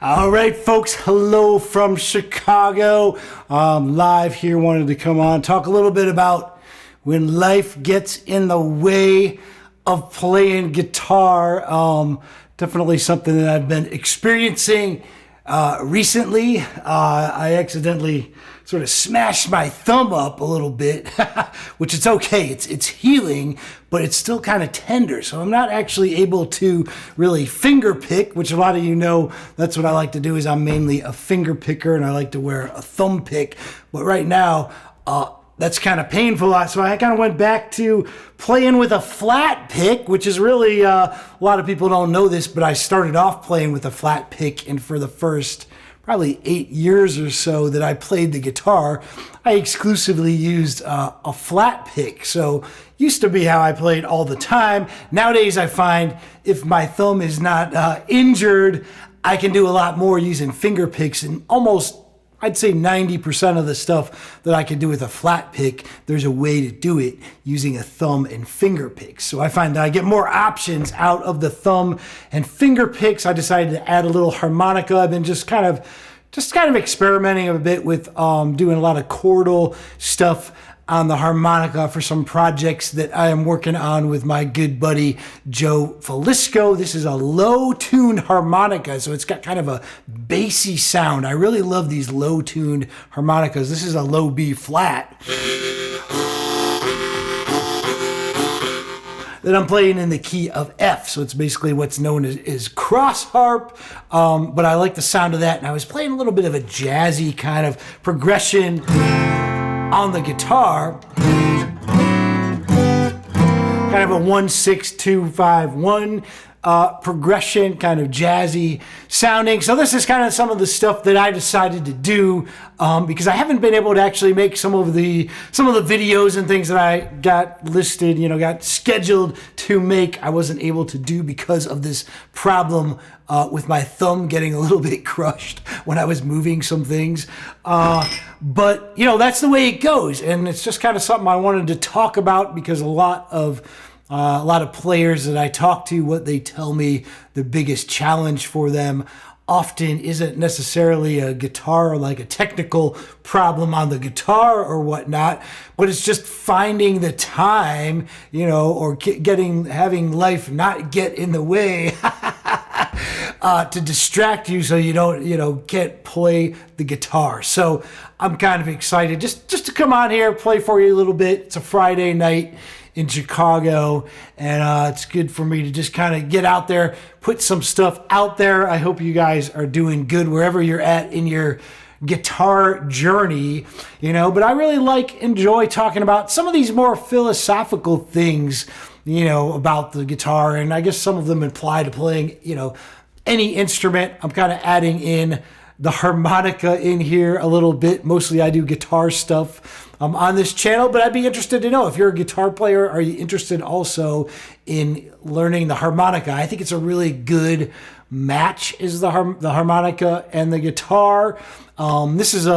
All right, folks, hello from Chicago. Live here, wanted to come on, talk a little bit about when life gets in the way of playing guitar. Definitely something that I've been experiencing recently. I accidentally sort of smashed my thumb up a little bit, which it's okay. It's healing, but it's still kind of tender. So I'm not actually able to really finger pick, which a lot of you know, that's what I like to do. Is I'm mainly a finger picker and I like to wear a thumb pick. But right now, that's kind of painful. So I kind of went back to playing with a flat pick, which is really, a lot of people don't know this, but I started off playing with a flat pick, and for the first probably 8 years or so that I played the guitar, I exclusively used a flat pick. So used to be how I played all the time. Nowadays I find if my thumb is not injured, I can do a lot more using finger picks, and almost I'd say 90% of the stuff that I can do with a flat pick, there's a way to do it using a thumb and finger picks. So I find that I get more options out of the thumb and finger picks. I decided to add a little harmonica. I've been just kind of experimenting a bit with doing a lot of chordal stuff on the harmonica for some projects that I am working on with my good buddy Joe Falisco. This is a low-tuned harmonica, so it's got kind of a bassy sound. I really love these low-tuned harmonicas. This is a low B flat that I'm playing in the key of F, so it's basically what's known as cross harp, but I like the sound of that, and I was playing a little bit of a jazzy kind of progression on the guitar, kind of a 1-6-2-5-1 progression, kind of jazzy sounding. So this is kind of some of the stuff that I decided to do because I haven't been able to actually make some of the videos and things that I got listed, got scheduled to make. I wasn't able to do because of this problem with my thumb getting a little bit crushed when I was moving some things. But that's the way it goes, and it's just kind of something I wanted to talk about because a lot of players that I talk to, what they tell me the biggest challenge for them often isn't necessarily a guitar or like a technical problem on the guitar or whatnot, but it's just finding the time, or having life not get in the way to distract you so you don't, can't play the guitar. So I'm kind of excited just to come on here, play for you a little bit. It's a Friday night in Chicago, and it's good for me to just kind of get out there, put some stuff out there. I hope you guys are doing good wherever you're at in your guitar journey, but I really enjoy talking about some of these more philosophical things, about the guitar, and I guess some of them apply to playing, any instrument. I'm kind of adding in the harmonica in here a little bit. Mostly I do guitar stuff on this channel, but I'd be interested to know if you're a guitar player, are you interested also in learning the harmonica? I think it's a really good match, is the harmonica and the guitar. This is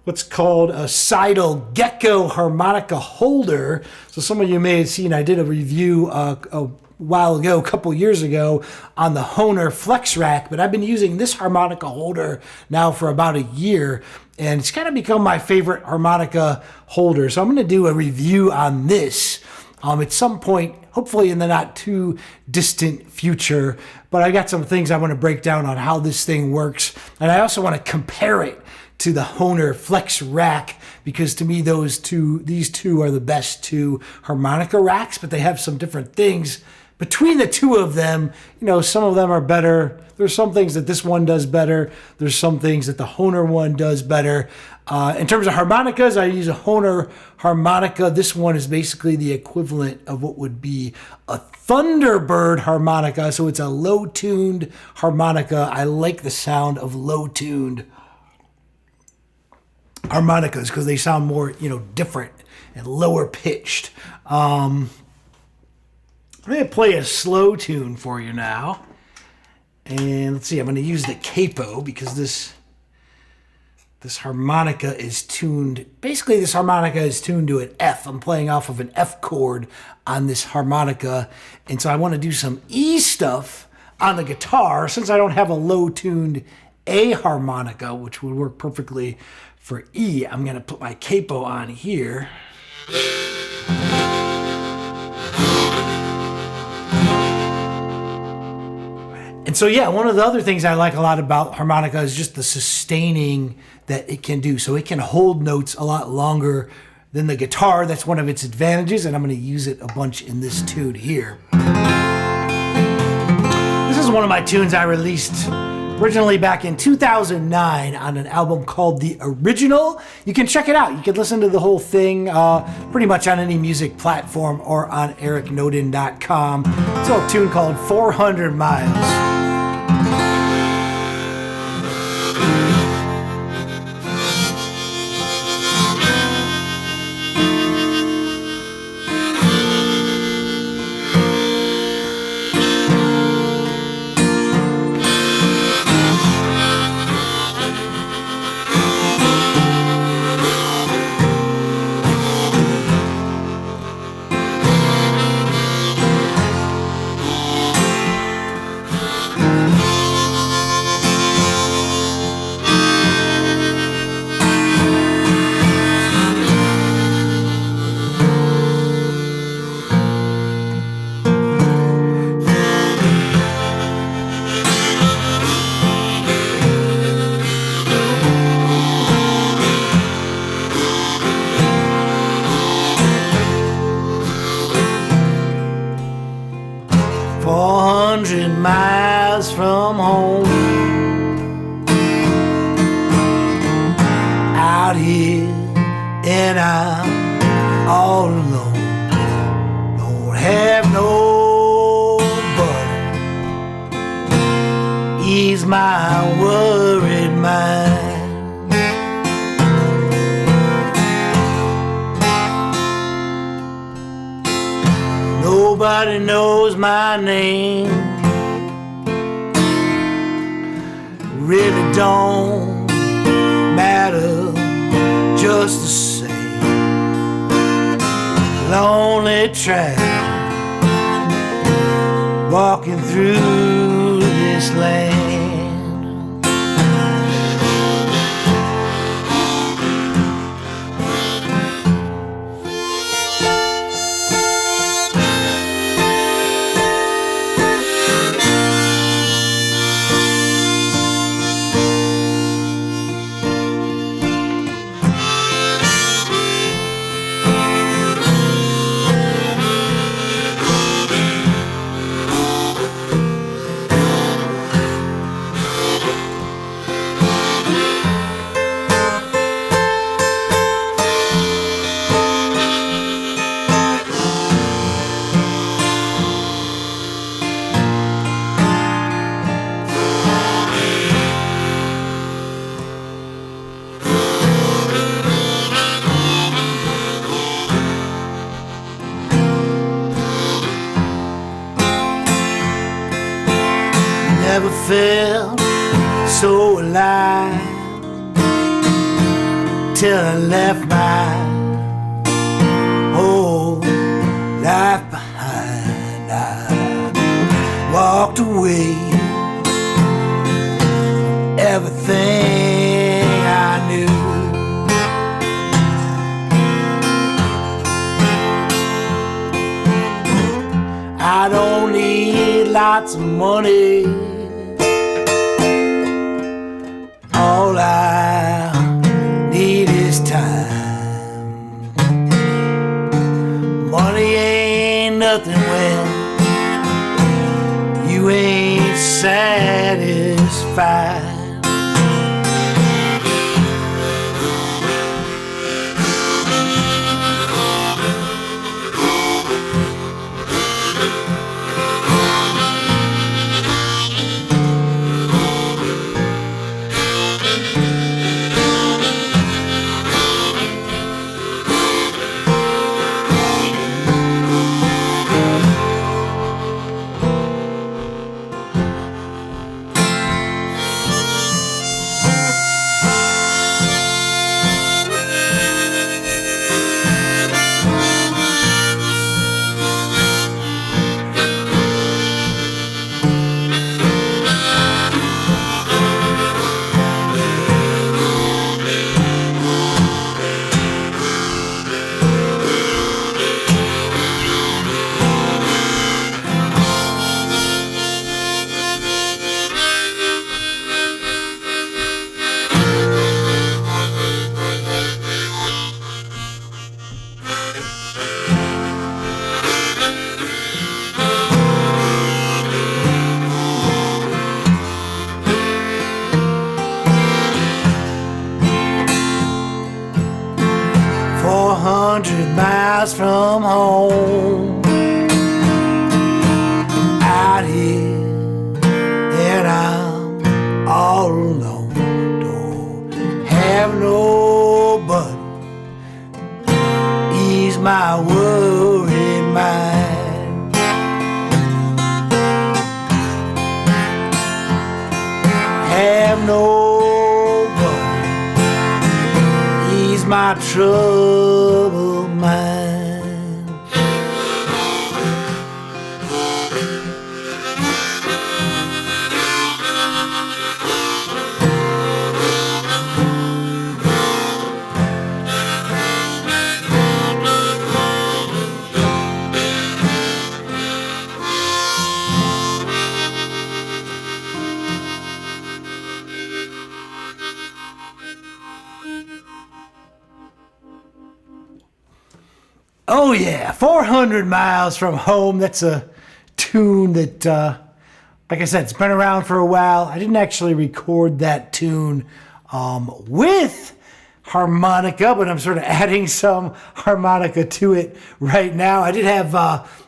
what's called a Seidel Gecko harmonica holder. So some of you may have seen, I did a review a while ago, a couple years ago, on the Hohner Flex Rack, but I've been using this harmonica holder now for about a year, and it's kind of become my favorite harmonica holder. So I'm going to do a review on this at some point, hopefully in the not too distant future, but I got some things I want to break down on how this thing works, and I also want to compare it to the Hohner Flex Rack, because to me these two are the best two harmonica racks, but they have some different things between the two of them. Some of them are better. There's some things that this one does better. There's some things that the Hohner one does better. In terms of harmonicas, I use a Hohner harmonica. This one is basically the equivalent of what would be a Thunderbird harmonica. So it's a low-tuned harmonica. I like the sound of low-tuned harmonicas because they sound more, different and lower pitched. I'm going to play a slow tune for you now. And let's see, I'm going to use the capo because this harmonica is tuned. Basically, this harmonica is tuned to an F. I'm playing off of an F chord on this harmonica. And so I want to do some E stuff on the guitar, since I don't have a low-tuned A harmonica, which would work perfectly for E, I'm going to put my capo on here. And so, yeah, one of the other things I like a lot about harmonica is just the sustaining that it can do. So it can hold notes a lot longer than the guitar. That's one of its advantages, and I'm going to use it a bunch in this tune here. This is one of my tunes I released originally back in 2009 on an album called The Original. You can check it out. You can listen to the whole thing pretty much on any music platform or on ericnoden.com. It's a tune called 400 Miles. 400 miles from home, out here and I'm all alone. Don't have nobody ease my worried mind. Nobody knows my name, really don't matter just the same. Lonely track walking through this land. Never felt so alive till I left my whole life behind. I walked away from everything I knew. I don't need lots of money. All I need is time. Money ain't nothing when you ain't satisfied. miles from home. Out here and I'm all alone. Don't have nobody ease my worried mind. Have nobody ease my troubled mind. Oh yeah, 400 miles from home. That's a tune that, like I said, it's been around for a while. I didn't actually record that tune with harmonica, but I'm sort of adding some harmonica to it right now. I did have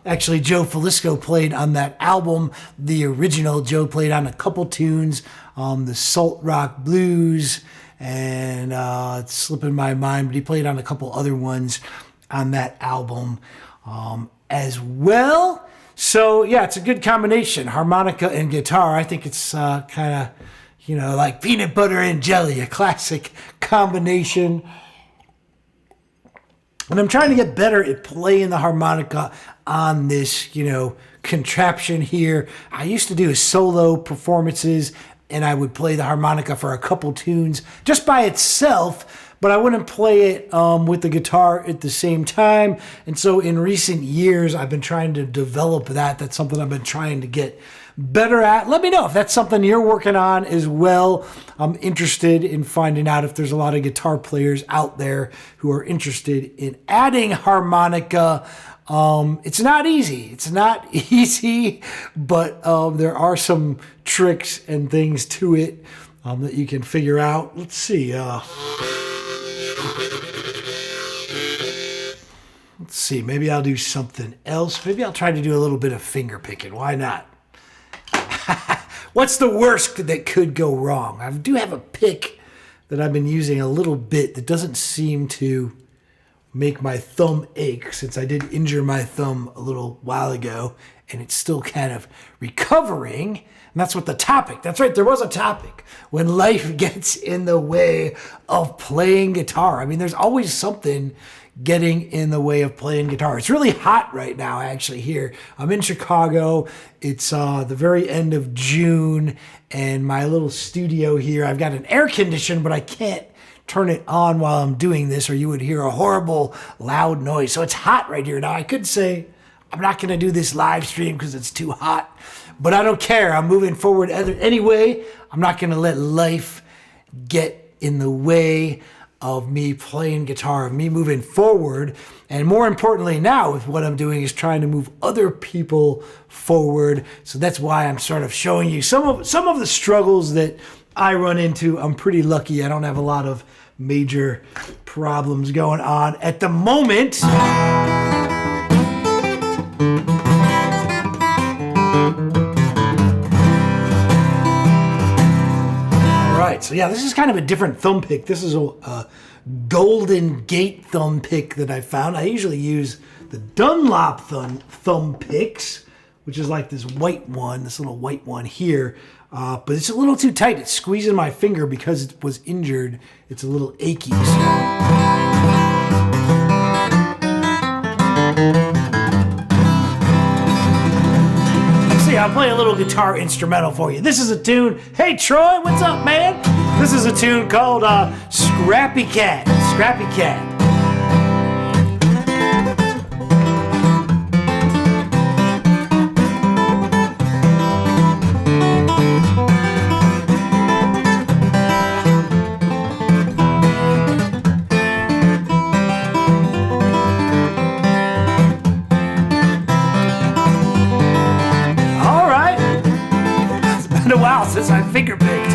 actually Joe Falisco played on that album, the original. Joe played on a couple tunes, the Salt Rock Blues, and it's slipping my mind, but he played on a couple other ones on that album as well. So yeah, it's a good combination, harmonica and guitar. I think it's kind of, you know, like peanut butter and jelly, a classic combination. And I'm trying to get better at playing the harmonica on this, you know, contraption here. I used to do solo performances and I would play the harmonica for a couple tunes just by itself, but I wouldn't play it with the guitar at the same time. And so in recent years, I've been trying to develop that. That's something I've been trying to get better at. Let me know if that's something you're working on as well. I'm interested in finding out if there's a lot of guitar players out there who are interested in adding harmonica. It's not easy. It's not easy, but there are some tricks and things to it that you can figure out. Let's see. Let's see, maybe I'll do something else. Maybe I'll try to do a little bit of finger picking. Why not? What's the worst that could go wrong? I do have a pick that I've been using a little bit that doesn't seem to make my thumb ache, since I did injure my thumb a little while ago and it's still kind of recovering. And that's what the topic, that's right, there was a topic. When life gets in the way of playing guitar. I mean, there's always something getting in the way of playing guitar. It's really hot right now, actually, here. I'm in Chicago. It's the very end of June, and my little studio here, I've got an air conditioner, but I can't turn it on while I'm doing this, or you would hear a horrible loud noise. So it's hot right here. Now, I could say I'm not going to do this live stream because it's too hot, but I don't care. I'm moving forward anyway. I'm not going to let life get in the way of me playing guitar, of me moving forward. And more importantly now, with what I'm doing is trying to move other people forward. So that's why I'm sort of showing you some of the struggles that I run into. I'm pretty lucky. I don't have a lot of major problems going on at the moment. So yeah, this is kind of a different thumb pick. This is a Golden Gate thumb pick that I found. I usually use the Dunlop thumb picks, which is like this white one, this little white one here. But it's a little too tight. It's squeezing my finger because it was injured. It's a little achy. I'll play a little guitar instrumental for you. This is a tune. Hey Troy, what's up, man? This is a tune called Scrappy Cat. Scrappy Cat. A while since I finger picked.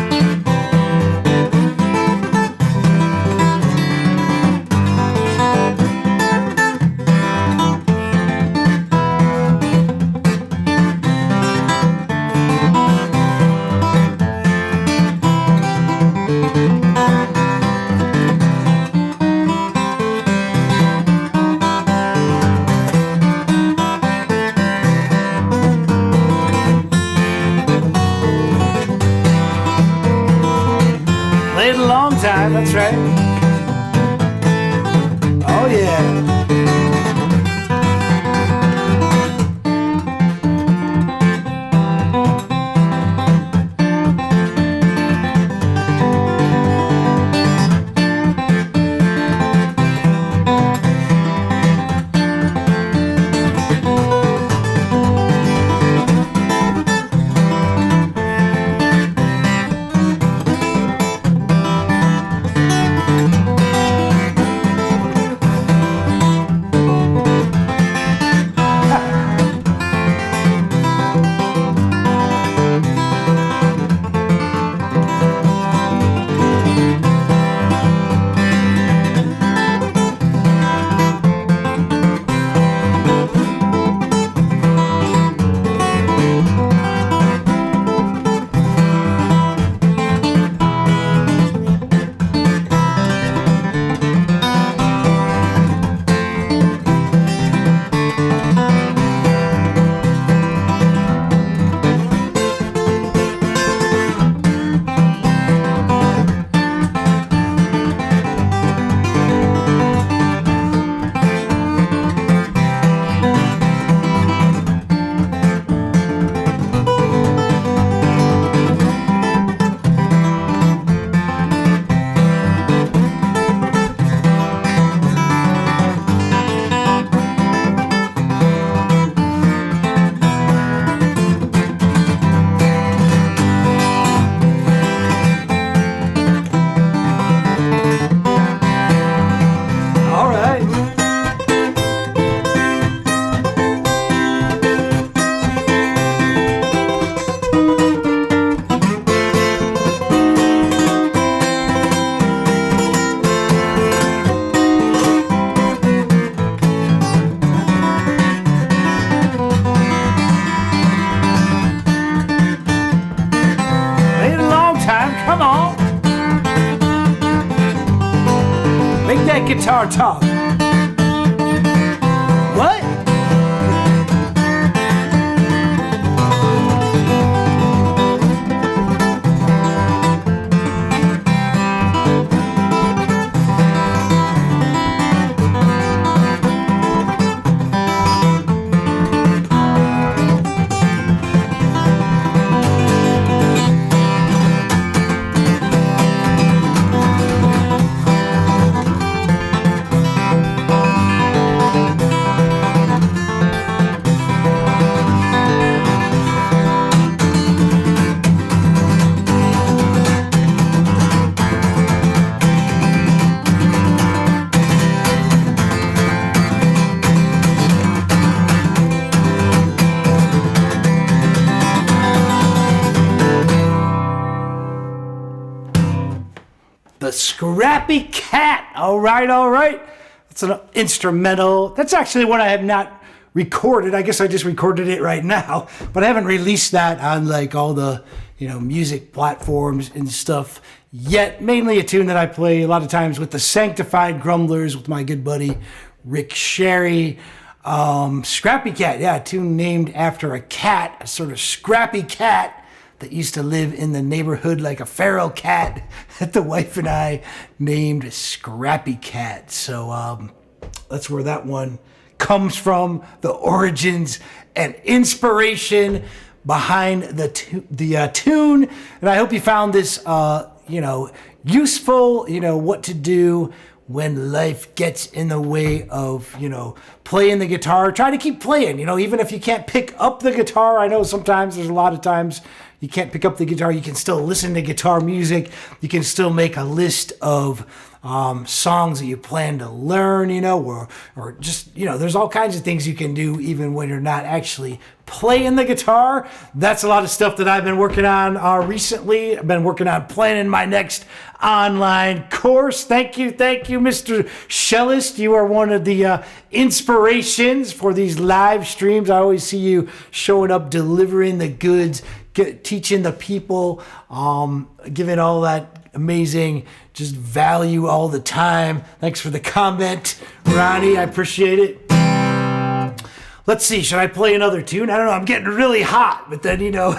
Played a long time, that's right. Oh yeah. Come on. Make that guitar talk. What? The Scrappy Cat. All right, all right. That's an instrumental. That's actually one I have not recorded. I guess I just recorded it right now, but I haven't released that on like all the, music platforms and stuff yet. Mainly a tune that I play a lot of times with the Sanctified Grumblers with my good buddy Rick Sherry. Scrappy Cat, yeah, a tune named after a cat, a sort of scrappy cat that used to live in the neighborhood like a feral cat that the wife and I named Scrappy Cat. So that's where that one comes from, the origins and inspiration behind the tune. And I hope you found this, useful, what to do when life gets in the way of, playing the guitar. Try to keep playing, even if you can't pick up the guitar. I know sometimes there's a lot of times you can't pick up the guitar. You can still listen to guitar music. You can still make a list of songs that you plan to learn, or just, there's all kinds of things you can do even when you're not actually playing the guitar. That's a lot of stuff that I've been working on recently. I've been working on planning my next online course. Thank you, Mr. Shellist. You are one of the inspirations for these live streams. I always see you showing up, delivering the goods, teaching the people, giving all that amazing just value all the time. Thanks for the comment, Ronnie. I appreciate it. Let's see, should I play another tune? I don't know, I'm getting really hot, but then, you know,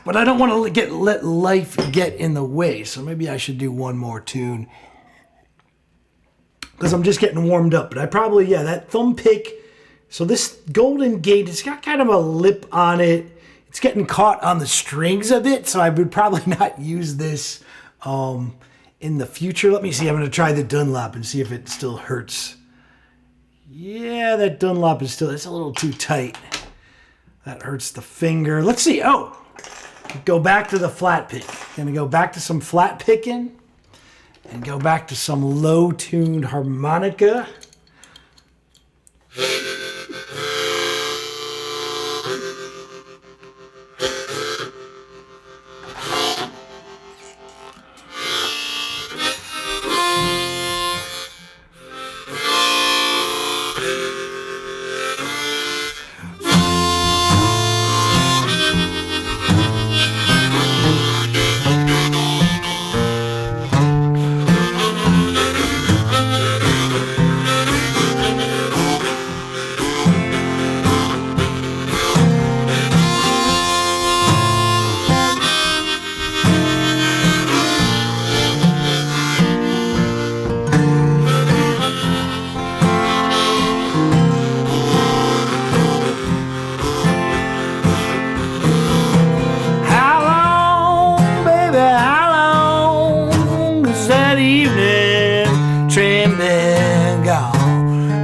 but I don't want to let life get in the way, so maybe I should do one more tune. Because I'm just getting warmed up, but I probably, yeah, that thumb pick. So this Golden Gate, it's got kind of a lip on it. It's getting caught on the strings a bit, so I would probably not use this in the future. Let me see, I'm going to try the Dunlop and see if it still hurts. Yeah, that Dunlop is still, it's a little too tight. That hurts the finger. Let's see, oh, go back to the flat pick. Going to go back to some flat picking and go back to some low-tuned harmonica.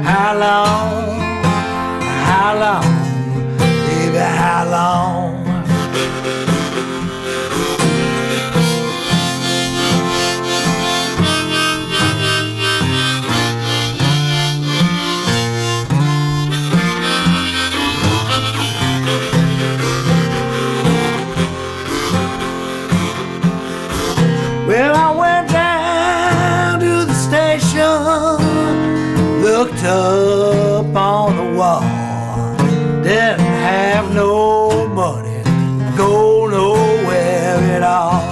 How long, baby, how long? Well, I went down to the station, looked up on the wall, didn't have no money, go nowhere at all.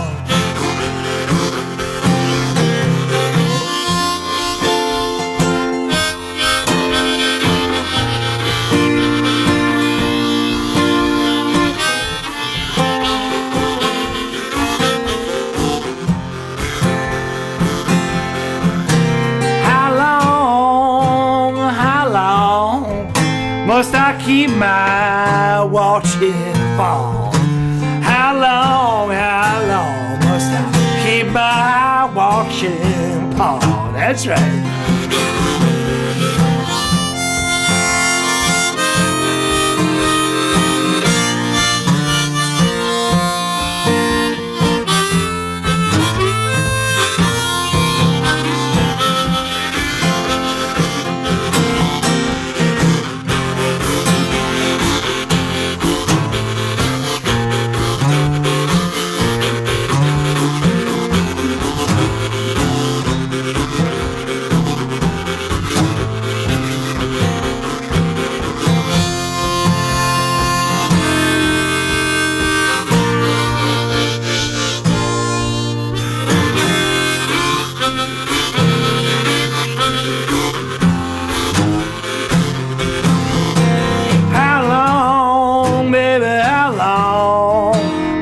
Must I keep my watching on? How long must I keep my watching on? That's right.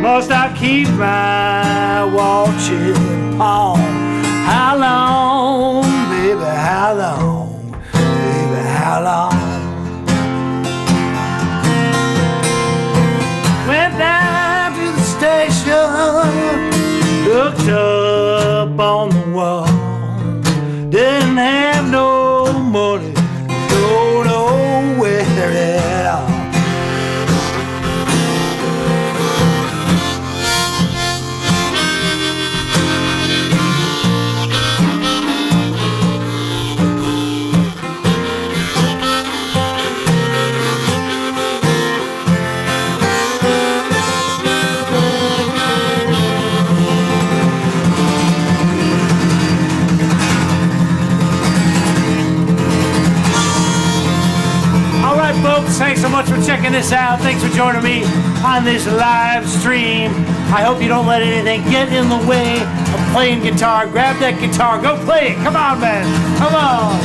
Must I keep my watching on? How long, baby, how long, baby, how long? Went down to the station, looked up on the wall, didn't have no money, go nowhere at all. Folks, thanks so much for checking this out. Thanks for joining me on this live stream. I hope you don't let anything get in the way of playing guitar. Grab that guitar, go play it. Come on, man. Come on.